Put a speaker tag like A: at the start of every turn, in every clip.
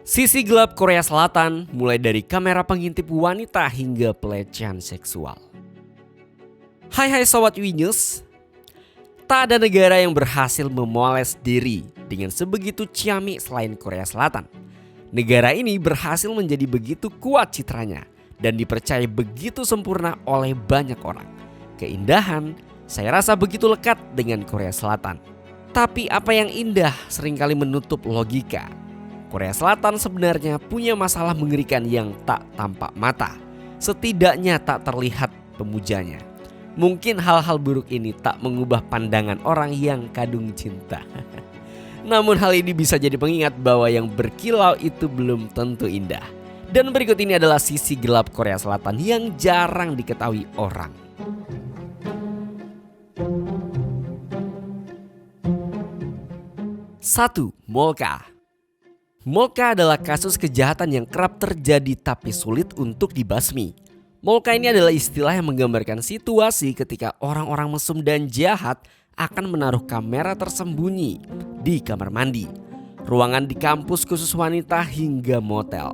A: Sisi gelap Korea Selatan mulai dari kamera pengintip wanita hingga pelecehan seksual. Hai Sobat Winews. Tak ada negara yang berhasil memoles diri dengan sebegitu ciamik selain Korea Selatan. Negara ini berhasil menjadi begitu kuat citranya dan dipercaya begitu sempurna oleh banyak orang. Keindahan saya rasa begitu lekat dengan Korea Selatan. Tapi apa yang indah seringkali menutup logika. Korea Selatan sebenarnya punya masalah mengerikan yang tak tampak mata. Setidaknya tak terlihat pemujanya. Mungkin hal-hal buruk ini tak mengubah pandangan orang yang kadung cinta. Namun hal ini bisa jadi pengingat bahwa yang berkilau itu belum tentu indah. Dan berikut ini adalah sisi gelap Korea Selatan yang jarang diketahui orang. 1. Molka. Molka adalah kasus kejahatan yang kerap terjadi tapi sulit untuk dibasmi. Molka ini adalah istilah yang menggambarkan situasi ketika orang-orang mesum dan jahat akan menaruh kamera tersembunyi di kamar mandi, ruangan di kampus khusus wanita hingga motel.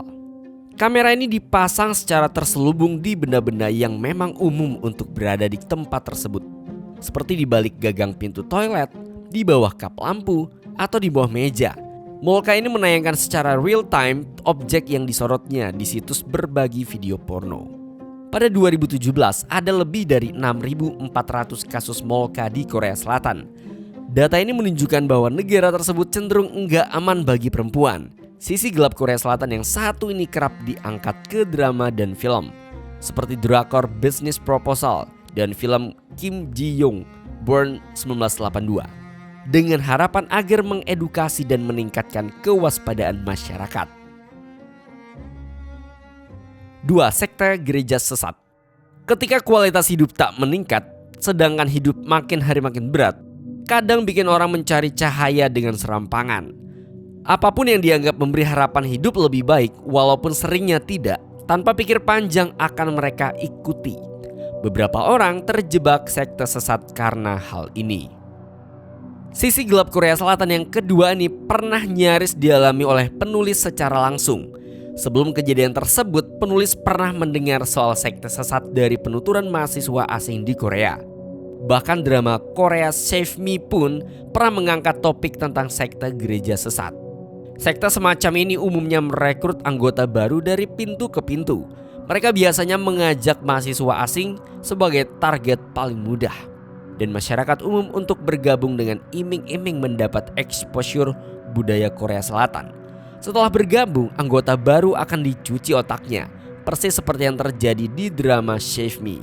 A: Kamera ini dipasang secara terselubung di benda-benda yang memang umum untuk berada di tempat tersebut, seperti di balik gagang pintu toilet, di bawah kap lampu, atau di bawah meja. Molka ini menayangkan secara real time objek yang disorotnya di situs berbagi video porno. Pada 2017 ada lebih dari 6.400 kasus Molka di Korea Selatan. Data ini menunjukkan bahwa negara tersebut cenderung enggak aman bagi perempuan. Sisi gelap Korea Selatan yang satu ini kerap diangkat ke drama dan film, seperti drakor Business Proposal dan film Kim Ji Young Born 1982. Dengan harapan agar mengedukasi dan meningkatkan kewaspadaan masyarakat. 2. Sekte gereja sesat. Ketika kualitas hidup tak meningkat, sedangkan hidup makin hari makin berat, kadang bikin orang mencari cahaya dengan serampangan. Apapun yang dianggap memberi harapan hidup lebih baik, walaupun seringnya tidak, tanpa pikir panjang akan mereka ikuti. Beberapa orang terjebak sekte sesat karena hal ini. Sisi gelap Korea Selatan yang kedua ini pernah nyaris dialami oleh penulis secara langsung. Sebelum kejadian tersebut, penulis pernah mendengar soal sekte sesat dari penuturan mahasiswa asing di Korea. Bahkan drama Korea Save Me pun pernah mengangkat topik tentang sekte gereja sesat. Sekte semacam ini umumnya merekrut anggota baru dari pintu ke pintu. Mereka biasanya mengajak mahasiswa asing sebagai target paling mudah dan masyarakat umum untuk bergabung dengan iming-iming mendapat exposure budaya Korea Selatan. Setelah bergabung, anggota baru akan dicuci otaknya, persis seperti yang terjadi di drama Save Me.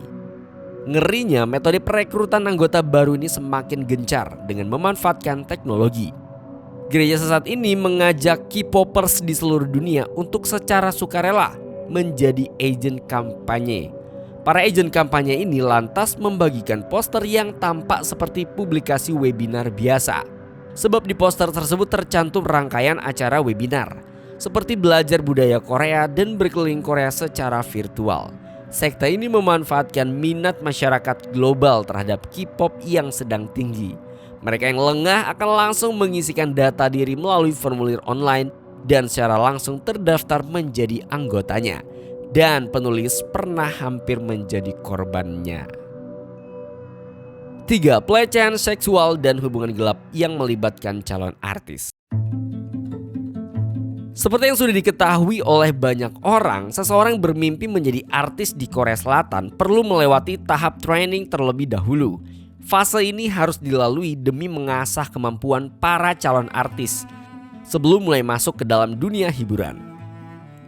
A: Ngerinya, metode perekrutan anggota baru ini semakin gencar dengan memanfaatkan teknologi. Gereja sesat ini mengajak K-popers di seluruh dunia untuk secara sukarela menjadi agen kampanye. Para agen kampanye ini lantas membagikan poster yang tampak seperti publikasi webinar biasa. Sebab di poster tersebut tercantum rangkaian acara webinar, seperti belajar budaya Korea dan berkeliling Korea secara virtual. Sekte ini memanfaatkan minat masyarakat global terhadap K-pop yang sedang tinggi. Mereka yang lengah akan langsung mengisikan data diri melalui formulir online dan secara langsung terdaftar menjadi anggotanya. Dan penulis pernah hampir menjadi korbannya. 3. Pelecehan seksual dan hubungan gelap yang melibatkan calon artis. Seperti yang sudah diketahui oleh banyak orang, seseorang bermimpi menjadi artis di Korea Selatan perlu melewati tahap training terlebih dahulu. Fase ini harus dilalui demi mengasah kemampuan para calon artis sebelum mulai masuk ke dalam dunia hiburan.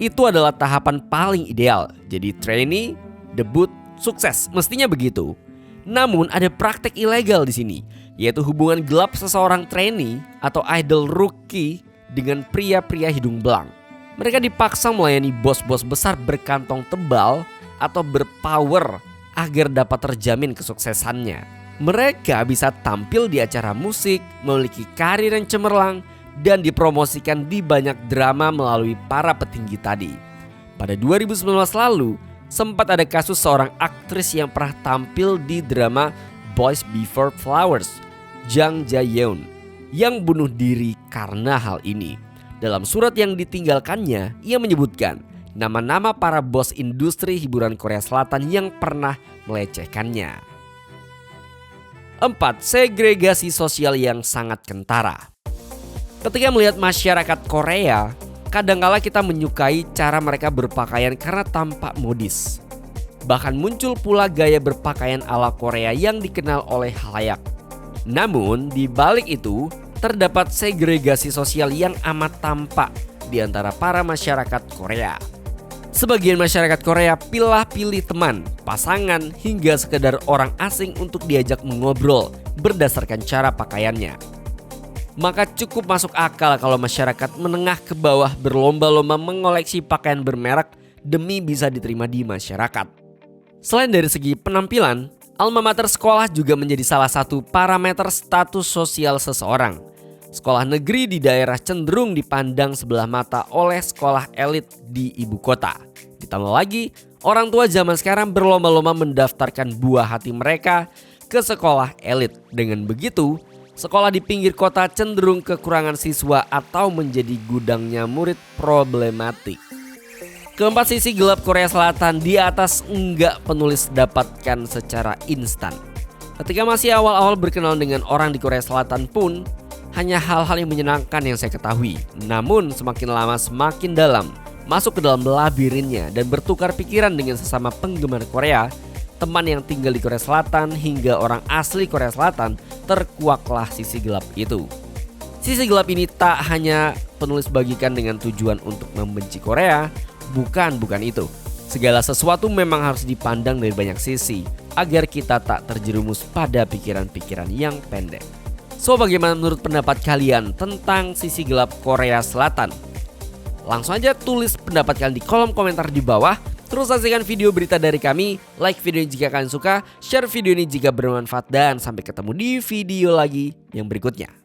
A: Itu adalah tahapan paling ideal. Jadi trainee, debut, sukses, mestinya begitu. Namun ada praktek ilegal di sini, yaitu hubungan gelap seseorang trainee atau idol rookie dengan pria-pria hidung belang. Mereka dipaksa melayani bos-bos besar berkantong tebal atau berpower agar dapat terjamin kesuksesannya. Mereka bisa tampil di acara musik, memiliki karir yang cemerlang, dan dipromosikan di banyak drama melalui para petinggi tadi. Pada 2019 lalu, sempat ada kasus seorang aktris yang pernah tampil di drama Boys Before Flowers, Jang Ja-yeon, yang bunuh diri karena hal ini. Dalam surat yang ditinggalkannya, ia menyebutkan nama-nama para bos industri hiburan Korea Selatan yang pernah melecehkannya. 4. Segregasi sosial yang sangat kentara. Ketika melihat masyarakat Korea, kadangkala kita menyukai cara mereka berpakaian karena tampak modis. Bahkan muncul pula gaya berpakaian ala Korea yang dikenal oleh khalayak. Namun di balik itu terdapat segregasi sosial yang amat tampak di antara para masyarakat Korea. Sebagian masyarakat Korea pilih teman, pasangan, hingga sekedar orang asing untuk diajak mengobrol berdasarkan cara pakaiannya. Maka cukup masuk akal kalau masyarakat menengah ke bawah berlomba-lomba mengoleksi pakaian bermerek demi bisa diterima di masyarakat. Selain dari segi penampilan, alma mater sekolah juga menjadi salah satu parameter status sosial seseorang. Sekolah negeri di daerah cenderung dipandang sebelah mata oleh sekolah elit di ibu kota. Ditambah lagi, orang tua zaman sekarang berlomba-lomba mendaftarkan buah hati mereka ke sekolah elit. Dengan begitu, sekolah di pinggir kota cenderung kekurangan siswa atau menjadi gudangnya murid problematik. Keempat sisi gelap Korea Selatan di atas enggak penulis dapatkan secara instan. Ketika masih awal-awal berkenalan dengan orang di Korea Selatan pun, hanya hal-hal yang menyenangkan yang saya ketahui. Namun semakin lama semakin dalam, masuk ke dalam labirinnya dan bertukar pikiran dengan sesama penggemar Korea, teman yang tinggal di Korea Selatan hingga orang asli Korea Selatan, terkuaklah sisi gelap itu. Sisi gelap ini tak hanya penulis bagikan dengan tujuan untuk membenci Korea, bukan itu. Segala sesuatu memang harus dipandang dari banyak sisi agar kita tak terjerumus pada pikiran-pikiran yang pendek. So, bagaimana menurut pendapat kalian tentang sisi gelap Korea Selatan? Langsung aja tulis pendapat kalian di kolom komentar di bawah. Terus saksikan video berita dari kami, like video ini jika kalian suka, share video ini jika bermanfaat, dan sampai ketemu di video lagi yang berikutnya.